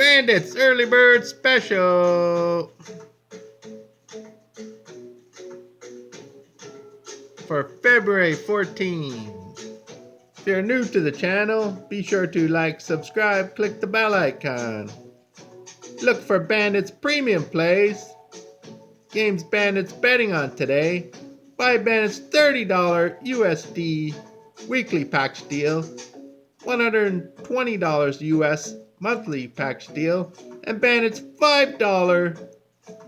Bandits Early Bird Special for February 14th. If you're new to the channel, be sure to like, subscribe, click the bell icon. Look for Bandits Premium Plays. Games Bandits betting on today. Buy Bandits $30 USD weekly package deal, $120 US monthly package deal, and Bandits $5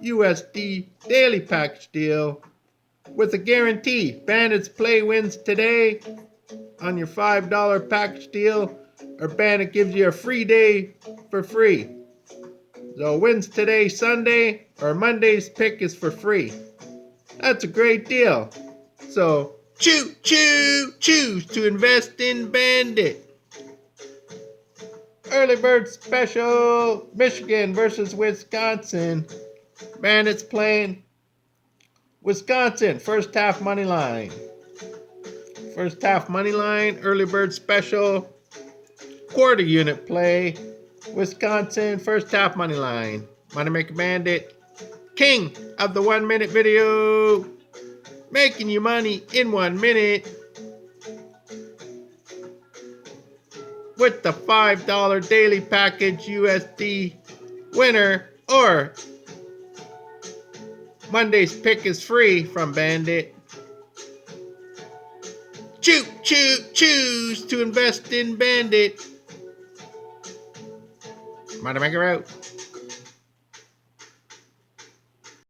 USD daily package deal with a guarantee. Bandits play wins today on your $5 package deal, or Bandit gives you a free day for free. So wins today Sunday, or Monday's pick is for free. That's a great deal. So choose to invest in Bandit. Early Bird Special, Michigan versus Wisconsin. Bandits playing Wisconsin, first half money line. First half money line, Early Bird Special, quarter unit play. Wisconsin, first half money line. Moneymaker Bandit, king of the 1 minute video. Making you money in 1 minute. With the $5 daily package USD winner, or Monday's pick is free from Bandit. Choose to invest in Bandit. Moneymaker out.